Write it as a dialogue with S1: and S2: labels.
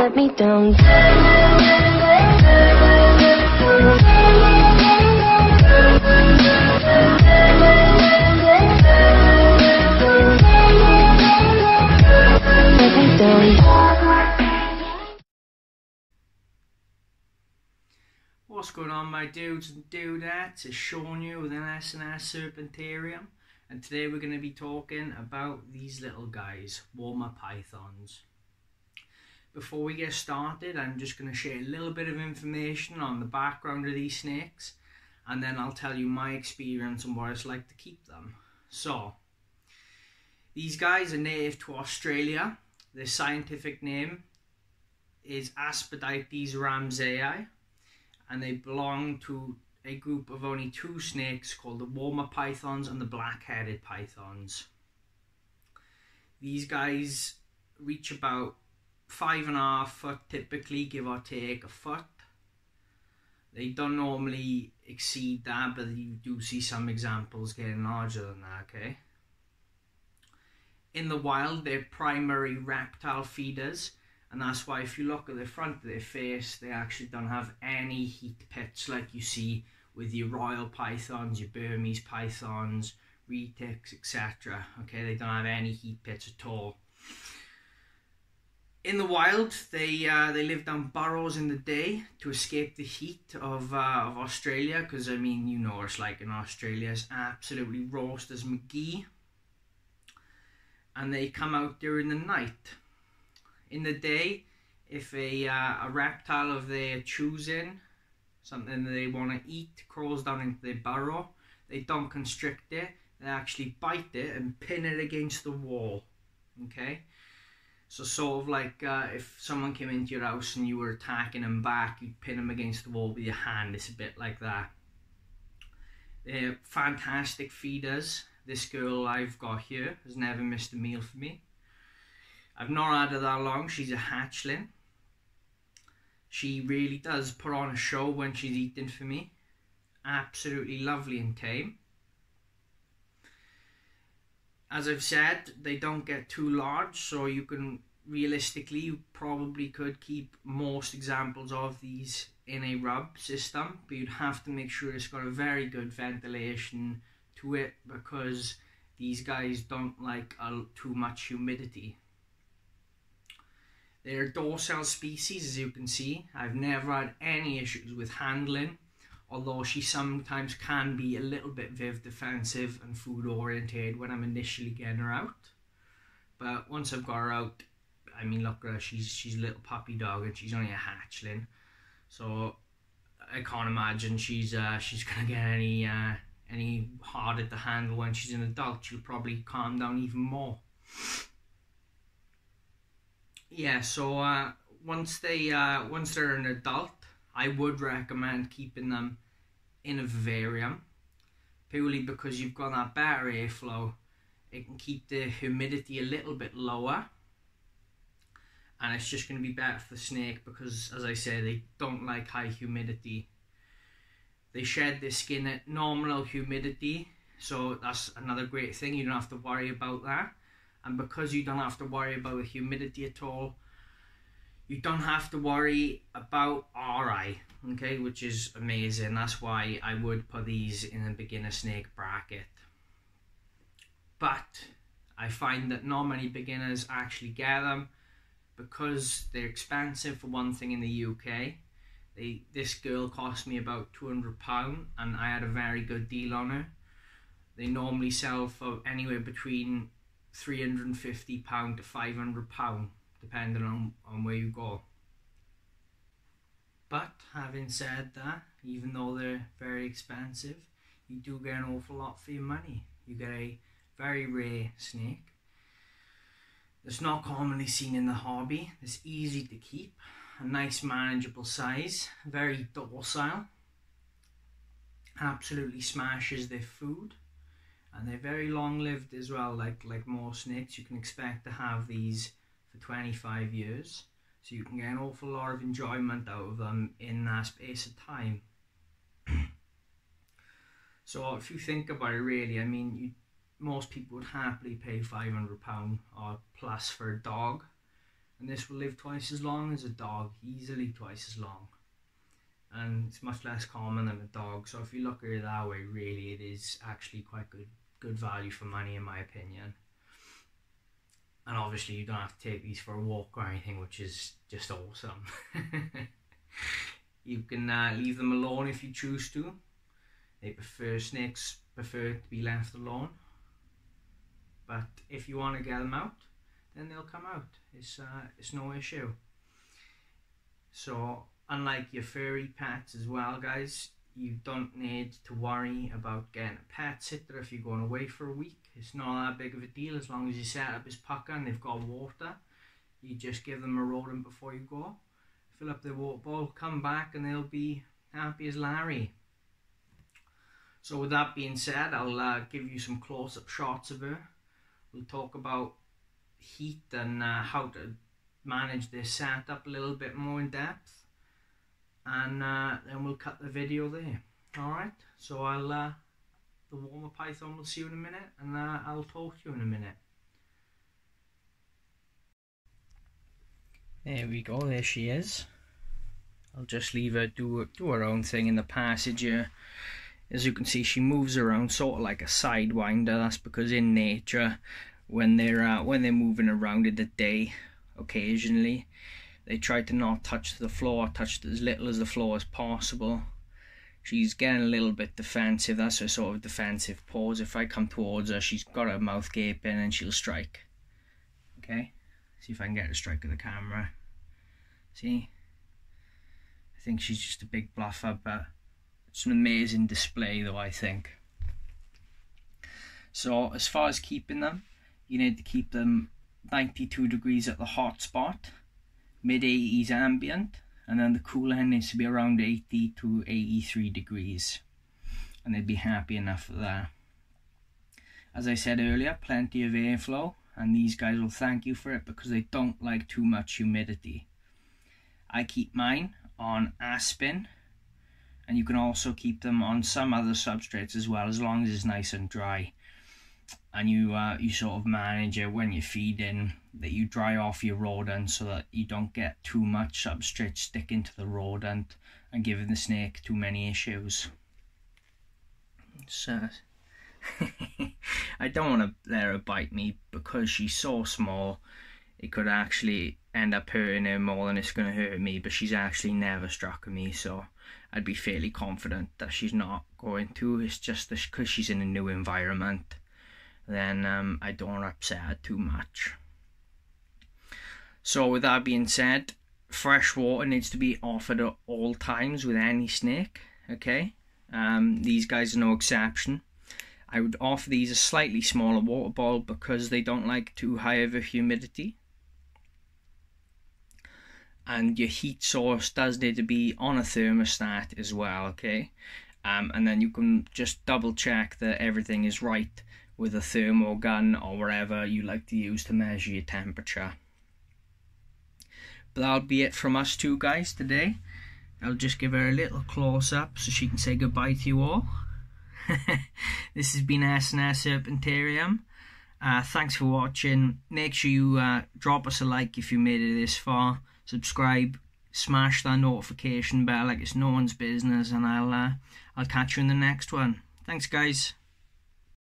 S1: let me down. Let me down.
S2: What's going on, my dudes and dudettes? It's Sean here with an S&S Serpentarium, and today we're going to be talking about these little guys, Woma pythons. Before we get started, I'm just going to share a little bit of information on the background of these snakes, and then I'll tell you my experience and what it's like to keep them. So, these guys are native to Australia. Their scientific name is Aspidistes ramsayi, and they belong to a group of only two snakes called the Woma pythons and the black-headed pythons. These guys reach about 5.5 foot, typically, give or take a foot. They don't normally exceed that, but you do see some examples getting larger than that, okay? In the wild, they're primary reptile feeders, and that's why if you look at the front of their face, they actually don't have any heat pits like you see with your royal pythons, your Burmese pythons, retics, etc. Okay, they don't have any heat pits at all. In the wild, they live down burrows in the day to escape the heat of Australia, because I mean, you know what it's like in Australia. It's absolutely roast as McGee, and they come out during the night. In the day, if a reptile of their choosing, something that they want to eat, crawls down into their burrow, they don't constrict it, they actually bite it and pin it against the wall, okay? So sort of like if someone came into your house and you were attacking them back, you'd pin them against the wall with your hand. It's a bit like that. They're fantastic feeders. This girl I've got here has never missed a meal for me. I've not had her that long. She's a hatchling. She really does put on a show when she's eating for me. Absolutely lovely and tame. As I've said, they don't get too large, so you can realistically, you probably could keep most examples of these in a rub system, but you'd have to make sure it's got a very good ventilation to it, because these guys don't like too much humidity. They're a docile species, as you can see. I've never had any issues with handling, although she sometimes can be a little bit defensive and food oriented when I'm initially getting her out. But once I've got her out, I mean, look at her, she's a little puppy dog and she's only a hatchling. So I can't imagine she's gonna get any harder to handle when she's an adult. She'll probably calm down even more. Yeah, so once they're an adult, I would recommend keeping them in a vivarium, purely because you've got that better airflow. It can keep the humidity a little bit lower, and it's just going to be better for the snake because, as I say, they don't like high humidity. They shed their skin at nominal humidity, so that's another great thing. You don't have to worry about that. And because you don't have to worry about the humidity at all, you don't have to worry about RI, okay, which is amazing. That's why I would put these in a beginner snake bracket. But I find that not many beginners actually get them because they're expensive, for one thing, in the UK. This girl cost me about £200 and I had a very good deal on her. They normally sell for anywhere between £350 to £500, depending on where you go. But having said that, even though they're very expensive, you do get an awful lot for your money. You get a very rare snake that's not commonly seen in the hobby. It's easy to keep, a nice manageable size, very docile, absolutely smashes their food. And they're very long-lived as well, like most snakes. You can expect to have these for 25 years. So you can get an awful lot of enjoyment out of them in that space of time. So if you think about it, really, I mean, most people would happily pay £500 or plus for a dog. and this will live twice as long as a dog, easily twice as long. And it's much less common than a dog, so if you look at it that way, really it is actually quite good value for money, in my opinion. And obviously you don't have to take these for a walk or anything, which is just awesome. You can leave them alone if you choose to. Snakes prefer to be left alone, but if you want to get them out, then they'll come out. It's no issue. So unlike your furry pets as well, guys, you don't need to worry about getting a pet sitter if you're going away for a week. It's not that big of a deal as long as you set up his pucker and they've got water. You just give them a rodent before you go, fill up their water bowl, come back, and they'll be happy as Larry. So with that being said, I'll give you some close-up shots of her. We'll talk about heat and how to manage this setup a little bit more in depth, and then we'll cut the video there. Alright, so the Woma python will see you in a minute, and I'll talk to you in a minute. There we go, there she is. I'll just leave her do her own thing in the passage here. As you can see, she moves around sort of like a sidewinder. That's because in nature, when they're moving around in the day, occasionally they try to not touch the floor, touch as little as the floor as possible. She's getting a little bit defensive. That's her sort of defensive pose. If I come towards her, she's got her mouth gaping and she'll strike. Okay, see if I can get her to strike at the camera. See, I think she's just a big bluffer, but it's an amazing display though, I think. So as far as keeping them, you need to keep them 92 degrees at the hot spot, mid-80s ambient, and then the cool end needs to be around 80 to 83 degrees, and they'd be happy enough for that. As I said earlier, plenty of airflow, and these guys will thank you for it because they don't like too much humidity. I keep mine on aspen, and you can also keep them on some other substrates as well, as long as it's nice and dry. And you sort of manage it when you're feeding, that you dry off your rodent so that you don't get too much substrate sticking to the rodent and giving the snake too many issues. So I don't want to let her bite me because she's so small. It could actually end up hurting her more than it's going to hurt me, but she's actually never struck me, so I'd be fairly confident that she's not going to. It's just because she's in a new environment, then I don't want to upset her too much. So with that being said, fresh water needs to be offered at all times with any snake, okay? These guys are no exception. I would offer these a slightly smaller water bowl because they don't like too high of a humidity. And your heat source does need to be on a thermostat as well, okay? And then you can just double check that everything is right with a thermal gun or whatever you like to use to measure your temperature. But that'll be it from us two guys today. I'll just give her a little close-up so she can say goodbye to you all. This has been S&S Serpentarium. Thanks for watching. Make sure you drop us a like if you made it this far. Subscribe, smash that notification bell like it's no one's business, and I'll catch you in the next one. Thanks guys.